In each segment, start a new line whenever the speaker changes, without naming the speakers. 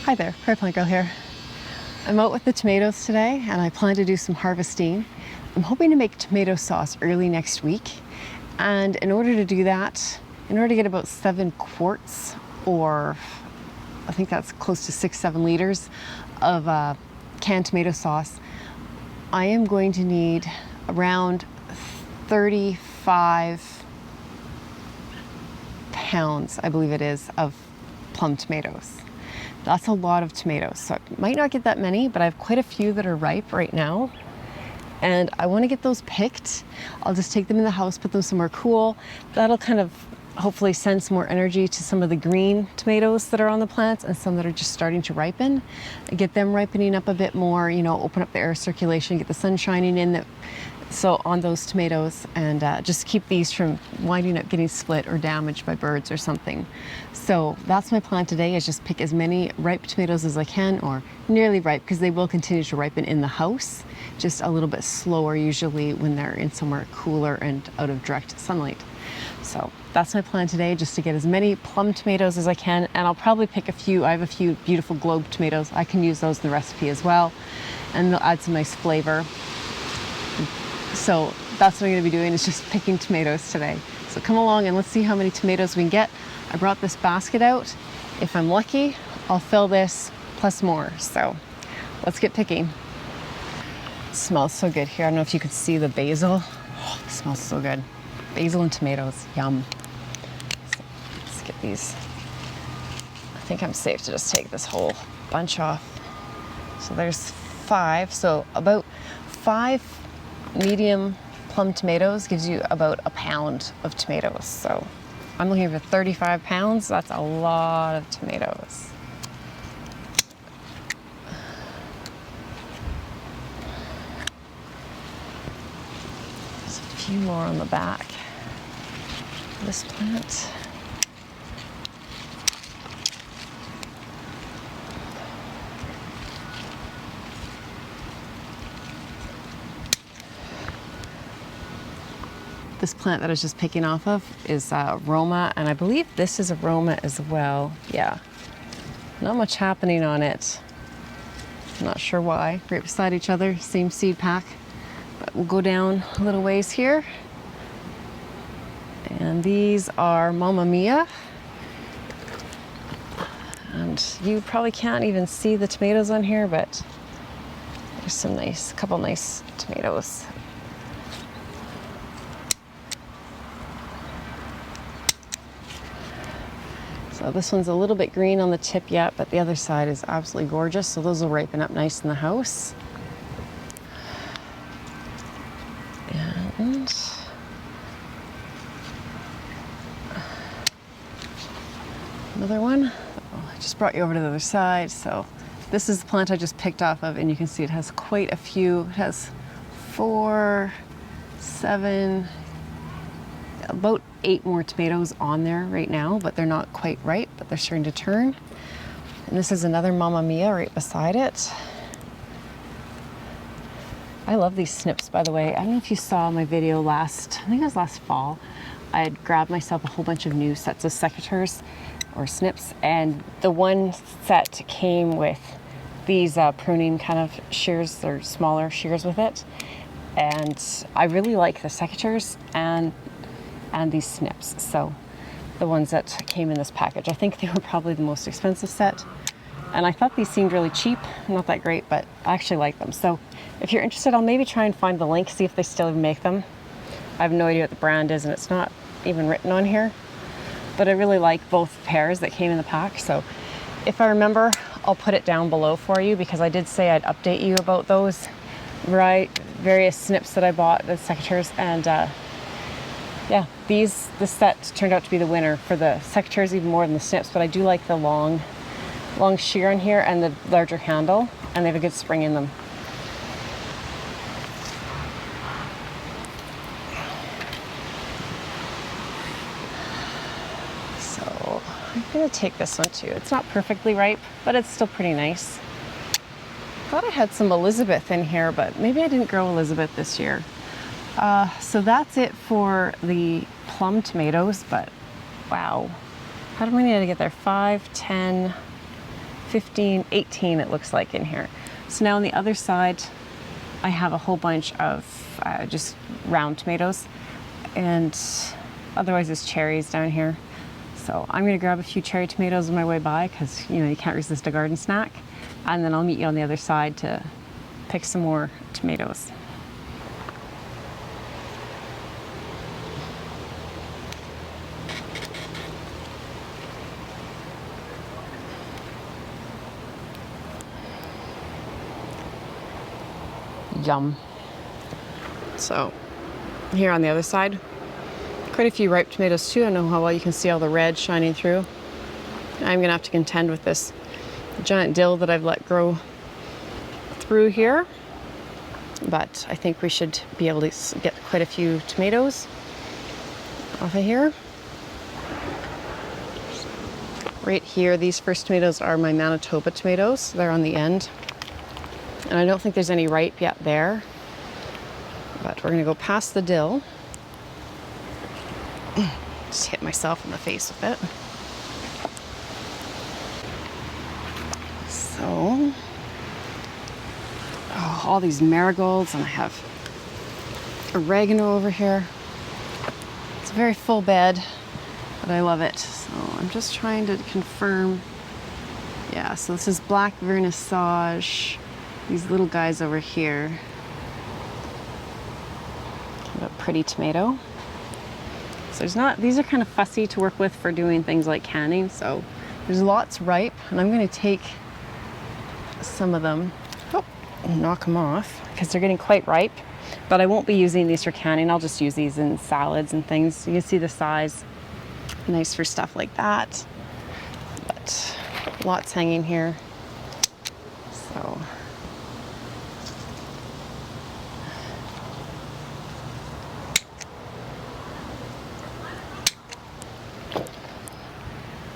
Hi there, Prairie Plant Girl here. I'm out with the tomatoes today and I plan to do some harvesting. I'm hoping to make tomato sauce early next week. And in order to do that, in order to get about 7 quarts, or I think that's close to 6-7 liters of canned tomato sauce, I am going to need around 35 pounds, I believe it is, of plum tomatoes. That's a lot of tomatoes, so I might not get that many, but I have quite a few that are ripe right now. And I want to get those picked. I'll just take them in the house, put them somewhere cool. That'll kind of hopefully send some more energy to some of the green tomatoes that are on the plants and some that are just starting to ripen. Get them ripening up a bit more, you know, open up the air circulation, get the sun shining in so on those tomatoes, and just keep these from winding up getting split or damaged by birds or something. So that's my plan today, is just pick as many ripe tomatoes as I can, or nearly ripe, because they will continue to ripen in the house, just a little bit slower usually when they're in somewhere cooler and out of direct sunlight. So that's my plan today, just to get as many plum tomatoes as I can, and I'll probably pick a few. I have a few beautiful globe tomatoes. I can use those in the recipe as well, and they'll add some nice flavor. So that's what I'm going to be doing, is just picking tomatoes today. So come along and let's see how many tomatoes we can get. I brought this basket out. If I'm lucky, I'll fill this plus more. So let's get picking. It smells so good here. I don't know if you could see the basil. Oh, it smells so good. Basil and tomatoes, yum. So let's get these. I think I'm safe to just take this whole bunch off. So there's 5, so about 5 medium plum tomatoes gives you about a pound of tomatoes. So I'm looking for 35 pounds. That's a lot of tomatoes. There's a few more on the back of this plant. This plant that I was just picking off of is Roma, and I believe this is a Roma as well. Yeah, not much happening on it. I'm not sure why. Right beside each other, same seed pack. But we'll go down a little ways here. And these are Mamma Mia. And you probably can't even see the tomatoes on here, but there's some nice, couple nice tomatoes. So this one's a little bit green on the tip yet, but the other side is absolutely gorgeous. So those will ripen up nice in the house. And another one. Oh, I just brought you over to the other side. So this is the plant I just picked off of, and you can see it has quite a few. It has 4, 7, about 8 more tomatoes on there right now, but they're not quite ripe, but they're starting to turn. And this is another Mamma Mia right beside it. I love these snips, by the way. I don't know if you saw my video I think it was last fall. I had grabbed myself a whole bunch of new sets of secateurs or snips, and the one set came with these pruning kind of shears, or smaller shears with it. And I really like the secateurs and these snips, so the ones that came in this package. I think they were probably the most expensive set, and I thought these seemed really cheap, not that great, but I actually like them. So if you're interested, I'll maybe try and find the link, see if they still even make them. I have no idea what the brand is, and it's not even written on here, but I really like both pairs that came in the pack. So if I remember, I'll put it down below for you, because I did say I'd update you about those various snips that I bought, the secateurs, and yeah, this set turned out to be the winner for the secateurs, even more than the snips, but I do like the long shear in here and the larger handle, and they have a good spring in them. So I'm gonna take this one too. It's not perfectly ripe, but it's still pretty nice. Thought I had some Elizabeth in here, but maybe I didn't grow Elizabeth this year. So that's it for the plum tomatoes, but wow. How many did I get there? 5, 10, 15, 18 it looks like in here. So now on the other side, I have a whole bunch of just round tomatoes, and otherwise it's cherries down here. So I'm gonna grab a few cherry tomatoes on my way by because you know you can't resist a garden snack. And then I'll meet you on the other side to pick some more tomatoes. Yum. So here on the other side, quite a few ripe tomatoes too. I don't know how well you can see all the red shining through. I'm gonna have to contend with this giant dill that I've let grow through here, but I think we should be able to get quite a few tomatoes off of here. Right here, these first tomatoes are my Manitoba tomatoes. They're on the end. And I don't think there's any ripe yet there, but we're gonna go past the dill. Just hit myself in the face with it. So, oh, all these marigolds, and I have oregano over here. It's a very full bed, but I love it. So I'm just trying to confirm. Yeah, so this is black vernissage. These little guys over here. Kind of a pretty tomato. So there's not, these are kind of fussy to work with for doing things like canning. So there's lots ripe, and I'm gonna take some of them, and knock them off because they're getting quite ripe. But I won't be using these for canning. I'll just use these in salads and things. You can see the size, nice for stuff like that. But lots hanging here. So.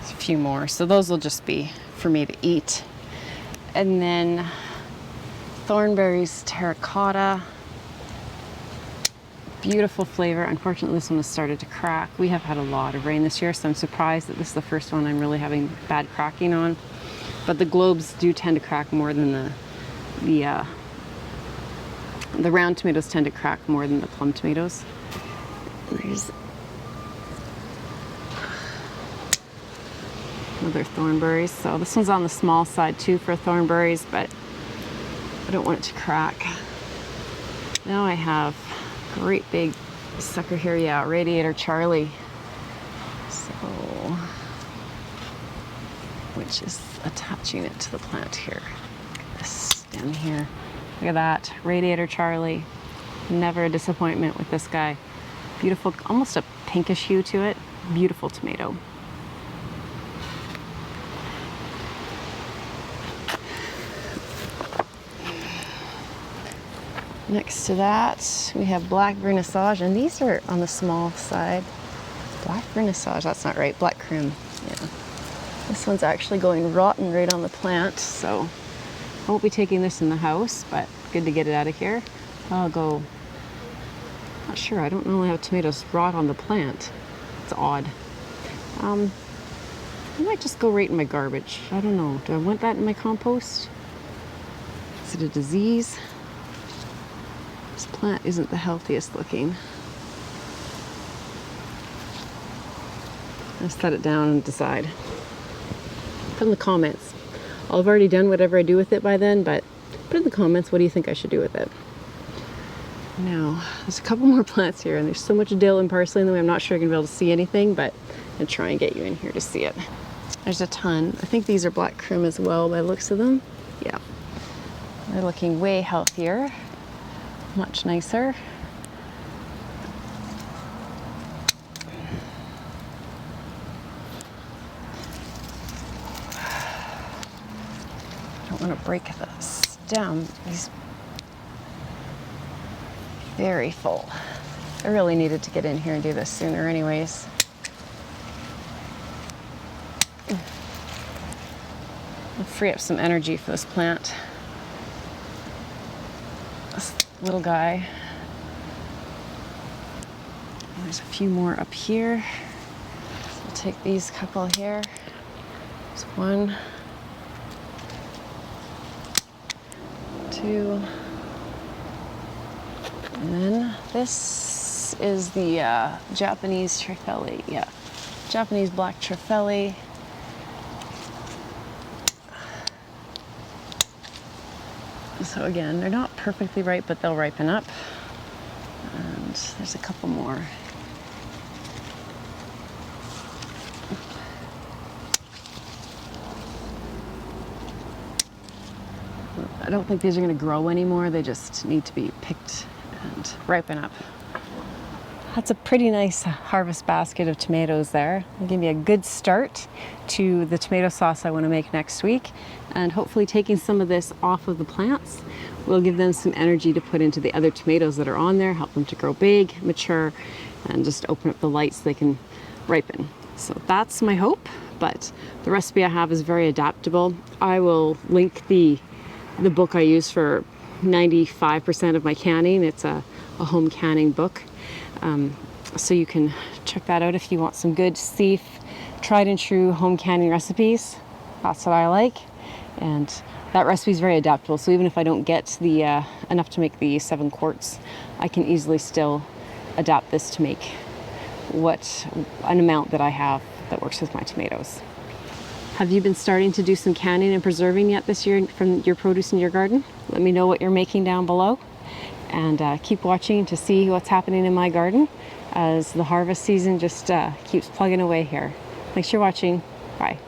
A few more, so those will just be for me to eat. And then Thornberry's terracotta, beautiful flavor. Unfortunately, this one has started to crack. We have had a lot of rain this year, so I'm surprised that this is the first one I'm really having bad cracking on. But the globes do tend to crack more than the round tomatoes tend to crack more than the plum tomatoes. There's another thornberries. So this one's on the small side too for thornberries, but I don't want it to crack. Now I have a great big sucker here, yeah, Radiator Charlie. So, which is attaching it to the plant here. This stem here. Look at that, Radiator Charlie. Never a disappointment with this guy. Beautiful, almost a pinkish hue to it. Beautiful tomato. Next to that, we have black vernissage, and these are on the small side. Black vernissage, that's not right, black creme, yeah. This one's actually going rotten right on the plant, so I won't be taking this in the house, but good to get it out of here. I'll go, not sure, I don't normally have tomatoes rot on the plant. It's odd. I might just go right in my garbage. I don't know, do I want that in my compost? Is it a disease? This plant isn't the healthiest looking. I'll set it down and decide. Put in the comments. I'll have already done whatever I do with it by then, but put in the comments, what do you think I should do with it? Now, there's a couple more plants here, and there's so much dill and parsley in them, I'm not sure I'm gonna be able to see anything, but I'm gonna try and get you in here to see it. There's a ton. I think these are black creme as well by the looks of them. Yeah. They're looking way healthier. Much nicer. I don't want to break the stem. He's very full. I really needed to get in here and do this sooner anyways. I'll free up some energy for this plant. This little guy. And there's a few more up here. So we'll take these couple here. There's one. 2. And then this is the Japanese trifele. Yeah, Japanese black trifele. So again, they're not perfectly ripe, but they'll ripen up. And there's a couple more. I don't think these are going to grow anymore. They just need to be picked and ripen up. That's a pretty nice harvest basket of tomatoes there. It'll give me a good start to the tomato sauce I want to make next week. And hopefully taking some of this off of the plants will give them some energy to put into the other tomatoes that are on there, help them to grow big, mature, and just open up the light so they can ripen. So that's my hope, but the recipe I have is very adaptable. I will link the book I use for 95% of my canning. It's a home canning book. So you can check that out if you want some good, safe, tried and true home canning recipes. That's what I like. And that recipe is very adaptable. So even if I don't get the enough to make the 7 quarts, I can easily still adapt this to make an amount that I have that works with my tomatoes. Have you been starting to do some canning and preserving yet this year from your produce in your garden? Let me know what you're making down below. And keep watching to see what's happening in my garden as the harvest season just keeps plugging away here. Thanks for watching. Bye.